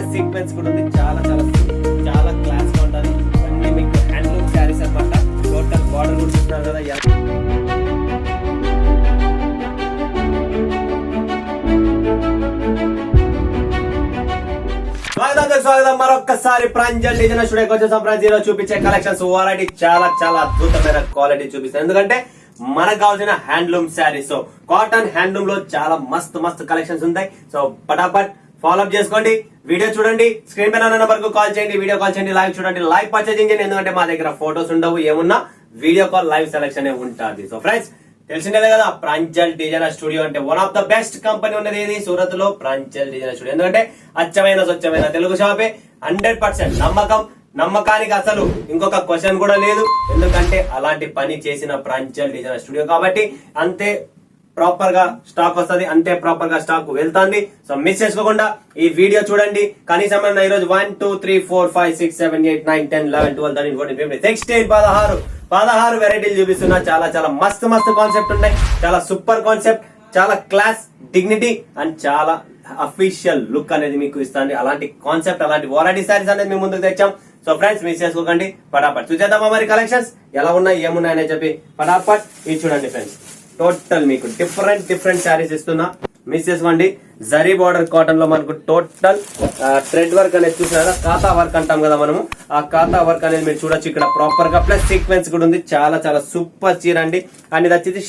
Plus sequence కూడా ఉంది. చాలా చాలా చాలా క్లాస్ గా ఉంటది. అన్ని మీకు హ్యాండ్లూమ్ శారీస్ అన్నమాట. టోటల్ బార్డర్ కూడా చూస్తున్నారు కదా. స్వాగతం మరొక్కసారి ప్రాంజల్ డిజైన్ స్టూడియోకి వచ్చేసాం. ఫ్రెండ్స్ చూపించే కలెక్షన్స్ వెరైటీ చాలా చాలా అద్భుతమైన క్వాలిటీ చూపిస్తాను. ఎందుకంటే మనకు కావాల్సిన handloom saris. So cotton handloom లో చాలా మస్తు మస్తు కలెక్షన్స్ ఉంటాయి. సో పటాపట్ ఫాలో అప్ చేసుకోండి, వీడియో చూడండి, స్క్రీన్ పైన నెంబర్ కు కాల్ చేయండి, వీడియో కాల్ చేయండి, లైవ్ చూడండి, లైవ్ పర్చేజింగ్ చేయండి. ఎందుకంటే మా దగ్గర ఫోటోస్ ఉండవు, ఏమున్నా వీడియో కాల్ లైవ్ సెలెక్షన్ ఉంటుంది. సో ఫ్రెండ్స్ తెలిసిందే కదా, ప్రాంజల్ డిజైనర్ స్టూడియో అంటే one of the best company ఉన్నది ఇది సూరత్ లో, ప్రాంజల్ డిజైనర్ స్టూడియో. ఎందుకంటే అచ్చమైన స్వచ్ఛమైన తెలుగు షాపే, 100% నమ్మకం. నమ్మకానికి అసలు ఇంకొక క్వశ్చన్ కూడా లేదు. ఎందుకంటే అలాంటి పని చేసిన ప్రాంజల్ డిజైనర్ స్టూడియో కాబట్టి అంతే ప్రాపర్ గా స్టాక్ వస్తుంది, అంతే ప్రాపర్ గా స్టాక్ వెళ్తుంది. సో మిస్ చేసుకోకుండా ఈ వీడియో చూడండి. కనీసం ఈ రోజు 1 2 3 4 5 6 7 8 9 10 11 12 13 14 15 16 16 వెరైటీలు చూపిస్తున్నా. చాలా చాలా మస్తు మస్తు కాన్సెప్ట్ ఉన్నాయి. చాలా సూపర్ కాన్సెప్ట్, చాలా క్లాస్, డిగ్నిటీ అండ్ చాలా అఫీషియల్ లుక్ అనేది మీకు ఇస్తుంది. అలాంటి కాన్సెప్ట్, అలాంటి వెరైటీ సారీస్ అనేది మేము ముందుకు తెచ్చాం. సో ఫ్రెండ్స్ మిస్ చేసుకోకండి, పటాపట్ చూసేద్దామా మరి కలెక్షన్స్ ఎలా ఉన్నాయి ఏమున్నాయి అని చెప్పి. పటాపట్ ఇది చూడండి ఫ్రెండ్స్, టోటల్ మీకు డిఫరెంట్ శారీస్ ఇస్తున్నా, మిస్ చేసుకోండి. జరీ బార్డర్ కాటన్ లో మనకు టోటల్ థ్రెడ్ వర్క్ అనేది చూసినారా, కాతా వర్క్ అంటాం కదా మనము, ఆ కాతా వర్క్ అనేది మీరు చూడొచ్చు ఇక్కడ ప్రాపర్ గా. ప్లస్ సీక్వెన్స్ కూడా ఉంది. చాలా చాలా సూపర్ చీర అండి. అండ్ ఇది వచ్చేసి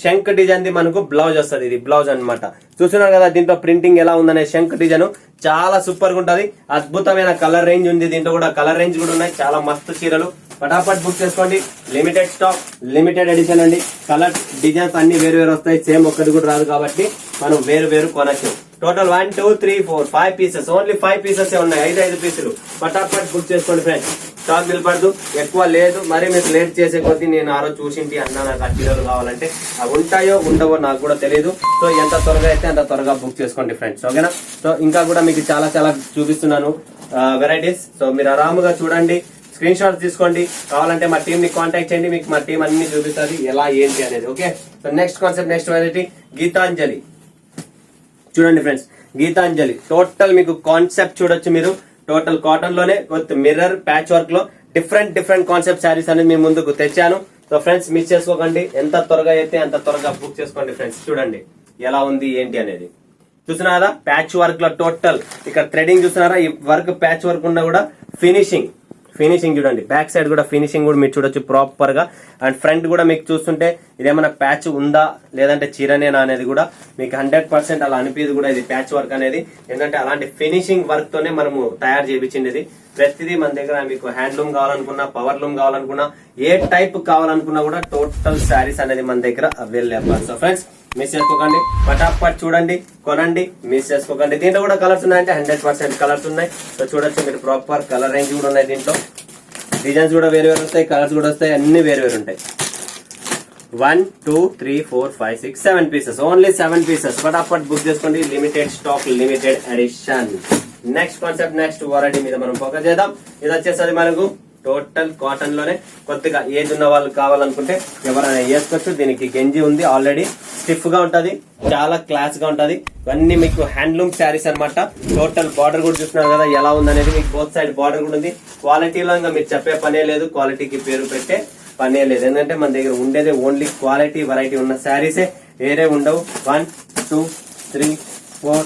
శంఖ డిజైన్ ది మనకు బ్లౌజ్ వస్తుంది. ఇది బ్లౌజ్ అన్నమాట. చూస్తున్నారు కదా దీంట్లో ప్రింటింగ్ ఎలా ఉందనే శంఖ డిజైన్ చాలా సూపర్ గా ఉంటది. అద్భుతమైన కలర్ రేంజ్ ఉంది. దీంట్లో కూడా కలర్ రేంజ్ కూడా ఉన్నాయి. చాలా మస్తు చీరలు, ఫటాఫట్ బుక్ చేసుకోండి. లిమిటెడ్ స్టాక్, లిమిటెడ్ ఎడిషన్ అండి. కలర్ డిజైన్స్ అన్ని వేరు వేరు వస్తాయి, సేమ్ ఒక్కటి కూడా రాదు కాబట్టి మనం వేరు వేరు కొనచ్చు. టోటల్ 1 2 3 4 5 పీసెస్, ఓన్లీ 5 పీసెస్ ఉన్నాయి. 5 పీసులు ఫటాఫట్ బుక్ చేసుకోండి ఫ్రెండ్స్. స్టాక్ నిలబడదు, ఎక్కువ లేదు. మరి మీకు లేట్ చేసే కొద్దీ నేను ఆ రోజు చూసింటి అన్నా నాకు ఆ చీరలు కావాలంటే అవి ఉంటాయో ఉండవో నాకు కూడా తెలియదు. సో ఎంత త్వరగా అయితే అంత త్వరగా బుక్ చేసుకోండి ఫ్రెండ్స్, ఓకేనా. సో ఇంకా కూడా మీకు చాలా చాలా చూపిస్తున్నాను వెరైటీస్. సో మీరు ఆరాముగా చూడండి, స్క్రీన్ షాట్స్ తీసుకోండి. కావాలంటే మా టీం ని కాంటాక్ట్ చేయండి, మీకు మా టీం అన్ని చూపిస్తుంది ఎలా ఏంటి అనేది. Okay, so next concept, next variety Gitanjali. చూడండి ఫ్రెండ్స్, గీతాంజలి టోటల్ మీకు కాన్సెప్ట్ చూడొచ్చు మీరు. టోటల్ కాటన్ లోనే మిర్రర్ ప్యాచ్ వర్క్ లో డిఫరెంట్ కాన్సెప్ట్ శారీస్ అనేది మీ ముందుకు తెచ్చాను. సో ఫ్రెండ్స్ మిస్ చేసుకోకండి, ఎంత త్వరగా అయితే అంత త్వరగా బుక్ చేసుకోండి ఫ్రెండ్స్. చూడండి ఎలా ఉంది ఏంటి అనేది. చూస్తున్నారా ప్యాచ్ వర్క్ లో టోటల్ ఇక్కడ థ్రెడింగ్ చూస్తున్నారా. ఈ వర్క్ ప్యాచ్ వర్క్ ఉన్న కూడా ఫినిషింగ్ చూడండి. బ్యాక్ సైడ్ కూడా ఫినిషింగ్ కూడా మీరు చూడొచ్చు ప్రాపర్ గా. అండ్ ఫ్రంట్ కూడా మీకు చూస్తుంటే ఇదేమైనా ప్యాచ్ ఉందా లేదంటే చీరనేనా అనేది కూడా మీకు 100% అలా అనిపించదు కూడా ఇది ప్యాచ్ వర్క్ అనేది. ఎందుకంటే అలాంటి ఫినిషింగ్ వర్క్ తోనే మనము తయారు చేయించింది ఇది. ప్రతిదీ మన దగ్గర మీకు హ్యాండ్లూమ్ కావాలనుకున్నా, పవర్ లూమ్ కావాలనుకున్నా, ఏ టైప్ కావాలనుకున్నా కూడా టోటల్ శారీస్ అనేది మన దగ్గర అవైలబుల్. సో ఫ్రెండ్స్ మిస్ చేసుకోకండి, పటాపట్ చూడండి, కొనండి, మిస్ చేసుకోకండి. దీంట్లో కూడా కలర్స్ ఉన్నాయంటే 100% కలర్స్ ఉన్నాయి. సో చూడొచ్చు మీరు ప్రాపర్ కలర్ రేంజ్ కూడా ఉన్నాయి. దీంట్లో డిజైన్స్ కూడా వేరు వేరు వస్తాయి, కలర్స్ కూడా వస్తాయి, అన్ని వేరు వేరు ఉంటాయి. 1 2 3 4 5 6 7 పీసెస్, ఓన్లీ 7 పీసెస్. ఫటాఫట్ బుక్ చేసుకోండి. Limited stock, limited edition. Next concept, next variety మీద మనం ఫోకస్ చేద్దాం. ఇది వచ్చేసరి మనకు టోటల్ కాటన్ లోనే కొత్తగా ఏజ్ ఉన్న వాళ్ళు కావాలనుకుంటే ఎవరైనా వేసుకోవచ్చు. దీనికి గెంజి ఉంది ఆల్రెడీ, స్టిఫ్ గా ఉంటది, చాలా క్లాస్ గా ఉంటది. ఇవన్నీ మీకు హ్యాండ్లూమ్ శారీస్ అన్నమాట. టోటల్ బార్డర్ కూడా చూస్తున్నారు కదా ఎలా ఉందనేది. మీకు బోత్ సైడ్ బార్డర్ కూడా ఉంది. క్వాలిటీలో ఇంకా మీరు చెప్పే పనే లేదు, క్వాలిటీకి పేరు పెట్టే పనే లేదు. ఎందుకంటే మన దగ్గర ఉండేదే ఓన్లీ క్వాలిటీ వెరైటీ ఉన్న శారీసే, వేరే ఉండవు. 1 2 3 4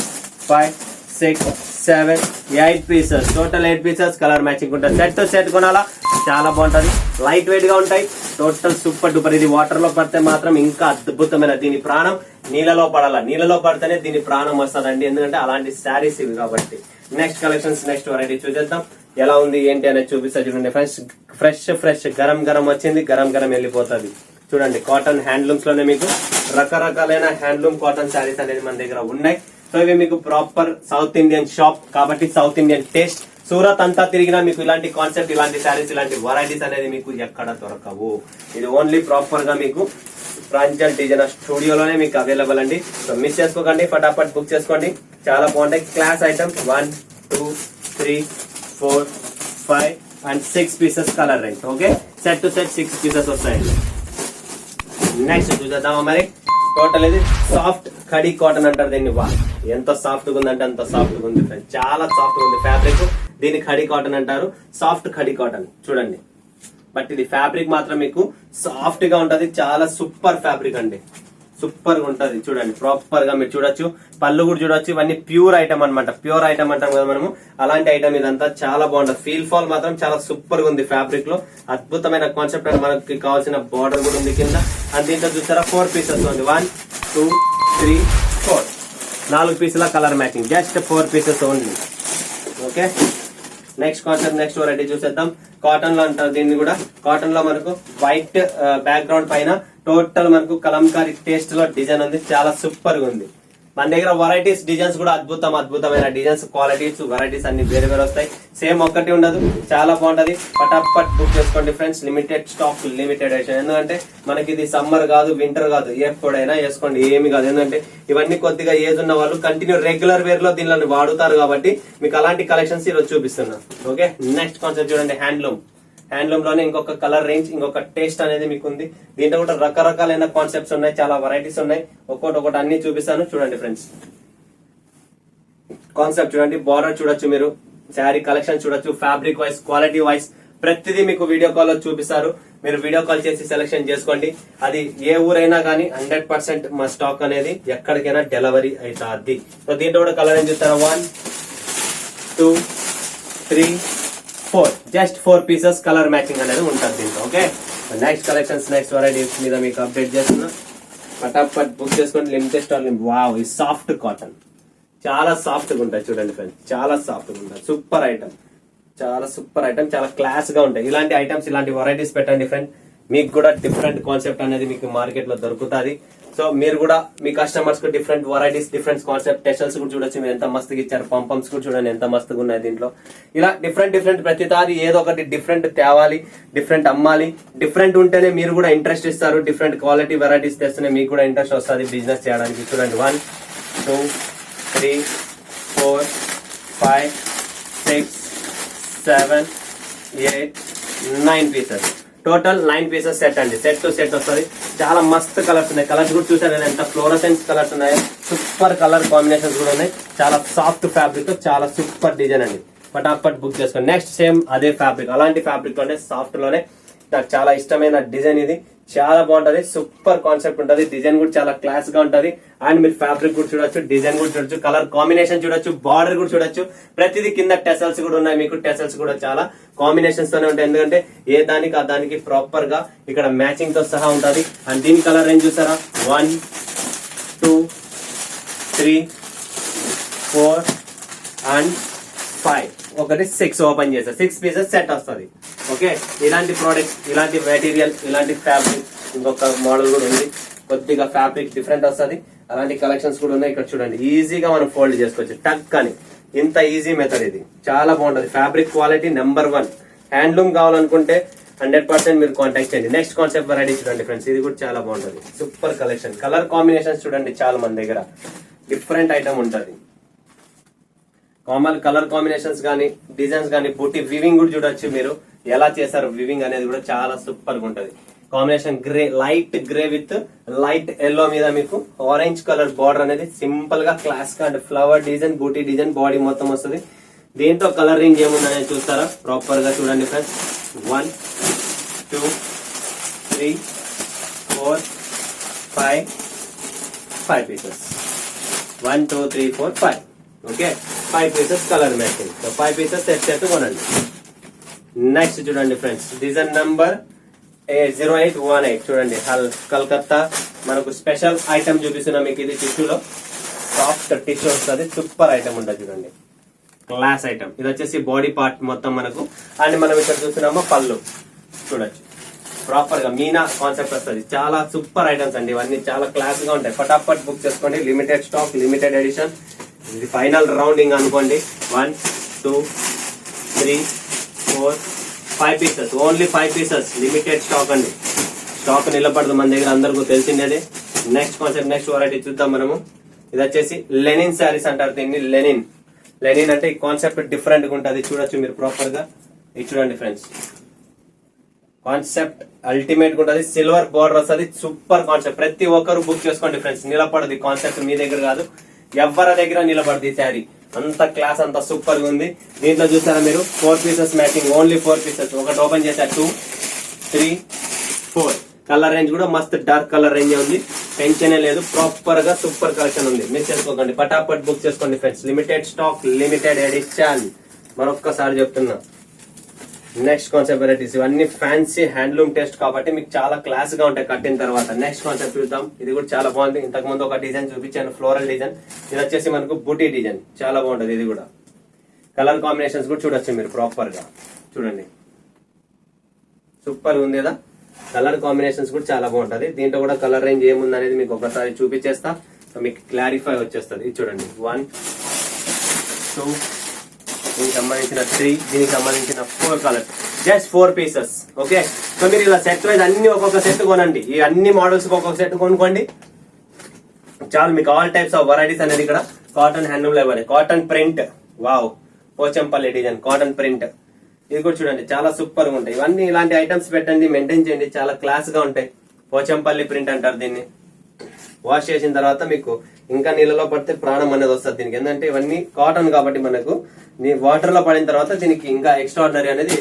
5 6 7 8 pieces, total 8 pieces. Colour matching ఉంటుంది. సెట్ టు సెట్ కొనాలా, చాలా బాగుంటది. లైట్ వెయిట్ గా ఉంటాయి. Total super duper. ఇది వాటర్ లో పడితే మాత్రం ఇంకా అద్భుతమైన, దీని ప్రాణం నీళ్ళలో పడాలా, నీళ్ళలో పడితేనే దీని ప్రాణం వస్తుందండి. ఎందుకంటే అలాంటి శారీస్ ఇవి కాబట్టి. నెక్స్ట్ కలెక్షన్స్, నెక్స్ట్ వెరైటీ చూసేద్దాం. ఎలా ఉంది ఏంటి అనేది చూపిస్తా చూడండి ఫ్రెండ్స్. ఫ్రెష్ గరం వచ్చింది, గరం వెళ్ళిపోతుంది. చూడండి కాటన్ హ్యాండ్లూమ్స్ లోనే మీకు రకరకాలైన హ్యాండ్లూమ్ కాటన్ శారీస్ అనేది మన దగ్గర ఉన్నాయి. సో ఇవి మీకు ప్రాపర్ సౌత్ ఇండియన్ షాప్ కాబట్టి సౌత్ ఇండియన్ టేస్ట్. సూరత్ అంతా తిరిగినా మీకు ఇలాంటి కాన్సెప్ట్, ఇలాంటి శారీస్, ఇలాంటి వెరైటీస్ అనేది మీకు ఎక్కడ దొరకవు. ఇది ఓన్లీ ప్రాపర్ గా మీకు ప్రాంజల్ డిజైనర్ స్టూడియోలోనే మీకు అవైలబుల్ అండి. సో మిస్ చేసుకోకండి, ఫటాఫట్ బుక్ చేసుకోండి. చాలా బాగుంటాయి. Class items 1 2 3 4 5 and 6 pieces colour range. Okay, set to set 6 pieces వస్తాయండి. నెక్స్ట్ చూద్దామా మరి. టోటల్ ఇది సాఫ్ట్ ఖడీ కాటన్ అంటారు దీన్ని. వా ఎంత సాఫ్ట్ గా ఉందంటే అంత సాఫ్ట్ గా ఉంది ఫ్రెండ్స్, చాలా సాఫ్ట్ గా ఉంది ఫ్యాబ్రిక్. దీన్ని ఖడీ కాటన్ అంటారు, సాఫ్ట్ ఖడీ కాటన్ చూడండి. బట్ ఇది ఫ్యాబ్రిక్ మాత్రం మీకు సాఫ్ట్ గా ఉంటది, చాలా సూపర్ ఫ్యాబ్రిక్ అండి, సూపర్ గా ఉంటది చూడండి. ప్రాపర్ గా మీరు చూడొచ్చు, పళ్ళు కూడా చూడొచ్చు. ఇవన్నీ ప్యూర్ ఐటమ్ అన్నమాట, ప్యూర్ ఐటమ్ అంటాం కదా మనము, అలాంటి ఐటమ్ ఇదంతా చాలా బాగుంటది. ఫీల్ ఫాల్ మాత్రం చాలా సూపర్ గా ఉంది ఫ్యాబ్రిక్ లో, అద్భుతమైన కాన్సెప్ట్ అండి. మనకి కావాల్సిన బార్డర్ కూడా ఉంది కింద. అండ్ దీంట్లో చూస్తారా 4 పీసెస్ ఉంది, 1 2 3 4 4 పీసుల colour matching, just 4 pieces only. Okay, next concept, next variety చూసేద్దాం. కాటన్ లో అంటారు దీన్ని కూడా. కాటన్ లో మనకు వైట్ బ్యాక్గ్రౌండ్ పైన టోటల్ మనకు కలంకారీ టేస్ట్ లో డిజైన్ ఉంది, చాలా సూపర్ గా ఉంది. మన దగ్గర వెరైటీస్ డిజైన్స్ కూడా అద్భుతమైన డిజైన్స్, క్వాలిటీస్, వెరైటీస్ అన్ని వేరే వేరే వస్తాయి, సేమ్ ఒక్కటి ఉండదు, చాలా బాగుంటది. పటాపట్ బుక్ చేసుకోండి friends, limited stock, limited edition. ఎందుకంటే మనకి ఇది సమ్మర్ కాదు, వింటర్ కాదు, ఎప్పుడైనా వేసుకోండి, ఏమి కాదు. ఎందుకంటే ఇవన్నీ కొద్దిగా ఏజ్ ఉన్న వాళ్ళు కంటిన్యూ రెగ్యులర్ వేర్ లో దీనిలో వాడుతారు కాబట్టి మీకు అలాంటి కలెక్షన్స్ ఈరోజు చూపిస్తున్నా. ఓకే, నెక్స్ట్ కాన్సెప్ట్ చూడండి, హ్యాండ్లూమ్. హ్యాండ్లూమ్ లోనే ఇంకొక కలర్ రేంజ్, ఇంకొక టేస్ట్ అనేది మీకు ఉంది. దీంట్లో కూడా రకరకాలైన కాన్సెప్ట్స్ ఉన్నాయి, చాలా వెరైటీస్ ఉన్నాయి. ఒక్కొక్కటి అన్ని చూపిస్తాను చూడండి ఫ్రెండ్స్. కాన్సెప్ట్ చూడండి, బార్డర్ చూడొచ్చు మీరు, శారీ కలెక్షన్ చూడొచ్చు, ఫ్యాబ్రిక్ వైస్, క్వాలిటీ వైస్ ప్రతిదీ మీకు వీడియో కాల్ లో చూపిస్తారు. మీరు వీడియో కాల్ చేసి సెలెక్షన్ చేసుకోండి. అది ఏ ఊరైనా కానీ 100% మా స్టాక్ అనేది ఎక్కడికైనా డెలివరీ అవుతుంది. సో దీంట్లో కూడా కలర్ ఏం చూస్తారా, 1 2 3 4 జస్ట్ 4 పీసెస్ కలర్ మ్యాచింగ్ అనేది ఉంటుంది దీంట్లో. Okay, next collections, next varieties మీద మీకు అప్డేట్ చేస్తున్నా. పటాపట్ బుక్ చేసుకోండి, లిమిటెడ్ స్టాక్. వావ్, ఈ సాఫ్ట్ కాటన్ చాలా సాఫ్ట్ గా ఉంటాయి చూడండి ఫ్రెండ్స్, చాలా సాఫ్ట్ గా ఉంటాయి. సూపర్ ఐటమ్, చాలా సూపర్ ఐటమ్, చాలా క్లాస్ గా ఉంటాయి. ఇలాంటి ఐటమ్స్, ఇలాంటి వెరైటీస్ పెట్టండి ఫ్రెండ్, మీకు కూడా డిఫరెంట్ కాన్సెప్ట్ అనేది మీకు మార్కెట్ లో దొరుకుతుంది. సో మీరు కూడా మీ కస్టమర్స్ కు డిఫరెంట్ వెరైటీస్, డిఫరెంట్ కాన్సెప్ట్, టెస్టల్స్ కూడా చూడొచ్చు మీరు ఎంత మస్తుగా ఇచ్చారు. పంపమ్స్ కూడా చూడండి ఎంత మస్తుగా ఉన్నాయి దీంట్లో. ఇలా డిఫరెంట్ ప్రతిసారి ఏదో ఒకటి డిఫరెంట్ తేవాలి, డిఫరెంట్ అమ్మాలి. డిఫరెంట్ ఉంటేనే మీరు కూడా ఇంట్రెస్ట్ ఇస్తారు. డిఫరెంట్ క్వాలిటీ వెరైటీస్ తెస్తేనే మీకు కూడా ఇంట్రెస్ట్ వస్తుంది బిజినెస్ చేయడానికి. చూడండి, 1 2 3 4 5 6 7 8 9 పీసెస్, టోటల్ 9 పీసెస్ సెట్ అండి. సెట్ టు సెట్ వస్తుంది. చాలా మస్త్ కలర్స్ ఉన్నాయి. కలర్స్ కూడా చూసారు ఎంత ఫ్లోరసెన్స్ కలర్స్ ఉన్నాయో, సూపర్ కలర్ కాంబినేషన్స్ కూడా ఉన్నాయి. చాలా సాఫ్ట్ ఫ్యాబ్రిక్, చాలా సూపర్ డిజైన్ అండి. పటాపట్ బుక్ చేసుకోండి. నెక్స్ట్ సేమ్ అదే ఫ్యాబ్రిక్, అలాంటి ఫ్యాబ్రిక్ లోనే, సాఫ్ట్ లోనే నాకు చాలా ఇష్టమైన డిజైన్ ఇది. చాలా బాగుంటది, సూపర్ కాన్సెప్ట్ ఉంటది. డిజైన్ కూడా చాలా క్లాస్ గా ఉంటది. అండ్ మీరు ఫ్యాబ్రిక్ కూడా చూడొచ్చు, డిజైన్ కూడా చూడొచ్చు, కలర్ కాంబినేషన్ చూడొచ్చు, బార్డర్ కూడా చూడొచ్చు. ప్రతిదీ కింద టెసల్స్ కూడా ఉన్నాయి మీకు. టెసల్స్ కూడా చాలా కాంబినేషన్స్ తోనే ఉంటాయి, ఎందుకంటే ఏ దానికి ఆ దానికి ప్రాపర్ గా ఇక్కడ మ్యాచింగ్ తో సహా ఉంటది. అండ్ దీని కలర్ రేంజ్ చూసారా, 1 2 3 4 అండ్ 5 ఒకటి 6 ఓపెన్ చేస్తారు. 6 పీసెస్ సెట్ వస్తుంది. ఓకే, ఇలాంటి ప్రోడక్ట్స్, ఇలాంటి మెటీరియల్, ఇలాంటి ఫ్యాబ్రిక్, ఇంకొక మోడల్ కూడా ఉంది. కొద్దిగా ఫ్యాబ్రిక్ డిఫరెంట్ వస్తుంది. అలాంటి కలెక్షన్స్ కూడా ఉన్నాయి. ఇక్కడ చూడండి, ఈజీగా మనం ఫోల్డ్ చేసుకోవచ్చు టక్ అని. ఇంత ఈజీ మెథడ్ ఇది, చాలా బాగుంటది. Fabric quality number 1. హ్యాండ్లూమ్ కావాలనుకుంటే 100% మీరు కాంటాక్ట్ చేయండి. నెక్స్ట్ కాన్సెప్ట్ వెరైటీ చూడండి ఫ్రెండ్స్, ఇది కూడా చాలా బాగుంటది. సూపర్ కలెక్షన్, కలర్ కాంబినేషన్స్ చూడండి, చాలా మన దగ్గర డిఫరెంట్ ఐటమ్ ఉంటది. కలర్ కాంబినేషన్స్ గానీ, డిజైన్స్ గానీ, బూటీ వివింగ్ కూడా చూడొచ్చు మీరు ఎలా చేశారు. వివింగ్ అనేది కూడా చాలా సూపర్ గా ఉంటది. Combination grey, light grey with light yellow మీద మీకు ఆరెంజ్ కలర్ బార్డర్ అనేది సింపుల్ గా క్లాస్ గా, అంటే ఫ్లవర్ డిజైన్, బూటీ డిజైన్, బాడీ మొత్తం వస్తుంది. దీంతో కలరింగ్ ఏముందనేది చూస్తారా, ప్రాపర్ గా చూడండి friends. 1 2 3 4 5 pieces, 1 2 3 4 5. Okay, 5 pieces colour matching. 5 pieces set కొనండి. నెక్స్ట్ చూడండి ఫ్రెండ్స్, డిజైన్ నంబర్ 0818 చూడండి, కలకత్తా మనకు స్పెషల్ ఐటమ్ చూపిస్తున్నా మీకు. ఇది టిష్యూలో సాఫ్ట్ టిష్యూ వస్తుంది, సూపర్ ఐటమ్ ఉంటుంది చూడండి, క్లాస్ ఐటమ్. ఇది వచ్చేసి బాడీ పార్ట్ మొత్తం మనకు. అండ్ మనం ఇక్కడ చూస్తున్నామో పళ్ళు చూడొచ్చు, ప్రాపర్ గా మీనా కాన్సెప్ట్ వస్తుంది. చాలా సూపర్ ఐటమ్స్ అండి ఇవన్నీ, చాలా క్లాస్ గా ఉంటాయి. ఫటాఫట్ బుక్ చేసుకోండి. Limited stock, limited edition. ఇది ఫైనల్ రౌండింగ్ అనుకోండి. 1 2 3 4 5 pieces, only 5 pieces, limited stock అండి. స్టాక్ నిలబడదు మన దగ్గర, అందరికీ తెలిసిందేదే. నెక్స్ట్ కాన్సెప్ట్, నెక్స్ట్ వెరైటీ చూద్దాం మనము. ఇది వచ్చేసి లెనిన్ శారీస్ అంటారు దీన్ని. లెనిన్ అంటే ఈ కాన్సెప్ట్ డిఫరెంట్ గా ఉంటుంది. చూడొచ్చు మీరు ప్రాపర్ గా. ఇది చూడండి ఫ్రెండ్స్, కాన్సెప్ట్ అల్టిమేట్ గా ఉంటుంది. సిల్వర్ బోర్డర్ వస్తుంది. Super concept. ప్రతి ఒక్కరు బుక్ చేసుకోండి ఫ్రెండ్స్. నిలబడదు కాన్సెప్ట్, మీ దగ్గర కాదు, ఎవరి దగ్గర నిలబడదు ఈ శారీ. అంత క్లాస్, అంత సూపర్ గా ఉంది. దీంట్లో చూసారా మీరు 4 పీసెస్ మ్యాచింగ్, ఓన్లీ 4 పీసెస్. ఒకటి ఓపెన్ చేశారు 2, 3, 4. కలర్ రేంజ్ కూడా మస్త్ డార్క్ కలర్ రేంజ్ ఉంది. టెన్షన్ లేదు, ప్రాపర్ గా సూపర్ కలెక్షన్ ఉంది. మిస్ చేసుకోకండి, పటాపట్ బుక్ చేసుకోండి friends. Limited stock, limited edition. మరొక్కసారి చెప్తున్నా. నెక్స్ట్ కాన్సెప్ట్ వెరైటీస్ ఇవన్నీ ఫ్యాన్సీ హ్యాండ్లూమ్ టెస్ట్ కాబట్టి మీకు చాలా క్లాస్ గా ఉంటాయి కట్టిన తర్వాత. నెక్స్ట్ కాన్సెప్ట్ చూద్దాం. ఇది కూడా చాలా బాగుంది. ఇంతకు ముందు ఒక డిజైన్ చూపించాను, ఫ్లోరల్ డిజైన్. ఇది వచ్చేసి మనకు బూటీ డిజైన్, చాలా బాగుంటది. ఇది కూడా కలర్ కాంబినేషన్స్ కూడా చూడొచ్చు మీరు ప్రాపర్ గా. చూడండి సూపర్ ఉంది కదా. కలర్ కాంబినేషన్స్ కూడా చాలా బాగుంటది. దీంట్లో కూడా కలర్ రేంజ్ ఏముంది అనేది మీకు ఒకసారి చూపించేస్తా, మీకు క్లారిఫై వచ్చేస్తుంది. ఇది చూడండి 1, 2, దీనికి సంబంధించిన 3, దీనికి సంబంధించిన 4 colours, just 4 pieces. Okay, so మీరు ఇలా సెట్ వైజ్ అన్ని ఒక్కొక్క సెట్ కొనండి. ఈ అన్ని మోడల్స్ ఒక్కొక్క సెట్ కొనుక్కోండి చాలు. మీకు ఆల్ టైప్స్ ఆఫ్ వెరైటీస్ అనేది ఇక్కడ కాటన్ హ్యాండ్లూమ్ లో ఇవ్వాలి. Cotton print, wow, Pochampally design cotton print. ఇది కూడా చూడండి చాలా సూపర్ గా ఉంటాయి. ఇవన్నీ ఇలాంటి ఐటమ్స్ పెట్టండి, మెయింటైన్ చేయండి, చాలా క్లాస్ గా ఉంటాయి. పోచంపల్లి ప్రింట్ అంటారు దీన్ని. వాష్ చేసిన తర్వాత మీకు ఇంకా నీళ్ళలో పడితే ప్రాణం అనేది వస్తుంది దీనికి. ఎందుకంటే ఇవన్నీ కాటన్ కాబట్టి మనకు వాటర్ లో పడిన తర్వాత దీనికి ఇంకా ఎక్స్ట్రాడినరీ అనేది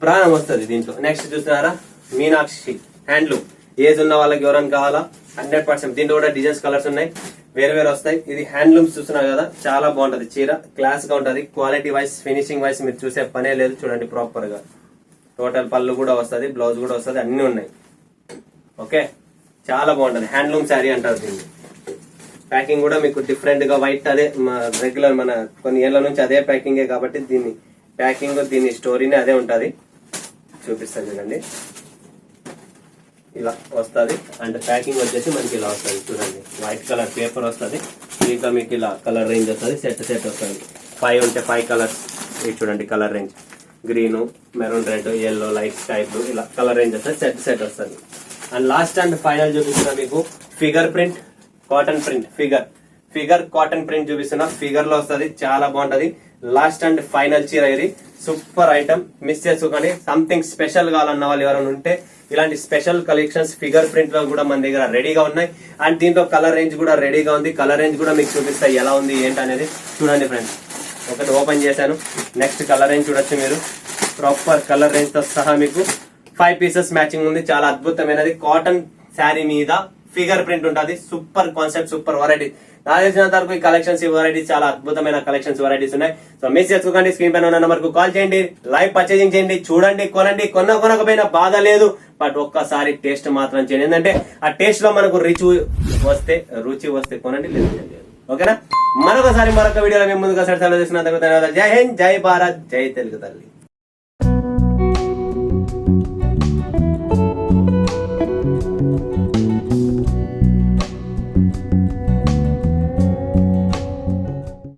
ప్రాణం వస్తుంది దీంట్లో. నెక్స్ట్ చూస్తున్నారా, మీనాక్షి హ్యాండ్లూమ్. ఏజ్ ఉన్న వాళ్ళకి ఎవరైనా కావాలా 100%. దీంట్లో కూడా డిజైన్స్, కలర్స్ ఉన్నాయి, వేరే వేరే వస్తాయి. ఇది హ్యాండ్లూమ్స్ చూస్తున్నారు కదా, చాలా బాగుంటది. చీర క్లాస్ గా ఉంటది. క్వాలిటీ వైజ్, ఫినిషింగ్ వైజ్ మీరు చూసే పనే లేదు. చూడండి ప్రాపర్ గా టోటల్ పళ్ళు కూడా వస్తుంది, బ్లౌజ్ కూడా వస్తుంది, అన్ని ఉన్నాయి. ఓకే, చాలా బాగుంటది. హ్యాండ్లూమ్ శారీ అంటారు దీన్ని. ప్యాకింగ్ కూడా మీకు డిఫరెంట్ గా వైట్, అదే రెగ్యులర్ మన కొన్ని ఏళ్ల నుంచి అదే ప్యాకింగే కాబట్టి దీన్ని ప్యాకింగ్, దీని స్టోరీనే అదే ఉంటది. చూపిస్తాను చూడండి, ఇలా వస్తుంది. అండ్ ప్యాకింగ్ వచ్చేసి మనకి ఇలా వస్తుంది. చూడండి వైట్ కలర్ పేపర్ వస్తుంది. దీంట్లో మీకు ఇలా కలర్ రేంజ్ వస్తుంది, సెట్ వస్తుంది. 5 ఉంటే 5 కలర్స్. ఇది చూడండి colour range, green, maroon red, yellow, light sky blue, ఇలా కలర్ రేంజ్ వస్తుంది, సెట్ వస్తుంది. అండ్ లాస్ట్ అండ్ ఫైనల్ చూపిస్తున్నా మీకు figure print, cotton print, figure cotton print చూపిస్తున్నా. ఫిగర్ లో వస్తుంది, చాలా బాగుంటది. లాస్ట్ అండ్ ఫైనల్ చీర ఇది. సూపర్ ఐటమ్, మిస్ చేసుకోకండి. సంథింగ్ స్పెషల్ కావాలన్న వాళ్ళు ఎవరైనా ఉంటే ఇలాంటి స్పెషల్ కలెక్షన్స్ ఫిగర్ ప్రింట్ లో కూడా మన దగ్గర రెడీగా ఉన్నాయి. అండ్ దీంతో కలర్ రేంజ్ కూడా రెడీగా ఉంది. కలర్ రేంజ్ కూడా మీకు చూపిస్తాయి ఎలా ఉంది ఏంటి అనేది. చూడండి ఫ్రెండ్స్, ఒకటి ఓపెన్ చేశాను. నెక్స్ట్ కలర్ రేంజ్ చూడొచ్చు మీరు. ప్రాపర్ కలర్ రేంజ్ తో సహా మీకు 5 పీసెస్ మ్యాచింగ్ ఉంది. చాలా అద్భుతమైనది. కాటన్ శారీ మీద ఫిగర్ ప్రింట్ ఉంటుంది. Super concept, super variety. నాకు తెలిసినంత వరకు ఈ కలెక్షన్స్, ఈ వెరైటీస్ చాలా అద్భుతమైన కలెక్షన్స్, వెరైటీస్ ఉన్నాయి. సో మిస్ చేసుకోకండి. స్క్రీన్ పైన ఉన్న నెంబర్ కు కాల్ చేయండి, లైవ్ పర్చేజింగ్ చేయండి, చూడండి, కొనండి. కొనకపోయినా బాధ లేదు, బట్ ఒక్కసారి టేస్ట్ మాత్రం చేయండి. ఎందుకంటే ఆ టేస్ట్ లో మనకు రుచి వస్తే కొనండి, లేదు. ఓకేనా, మరొక వీడియోలో మేము ముందుగా సెలవు చేసిన. జై హింద్, జై భారత్, జై తెలుగు తల్లి.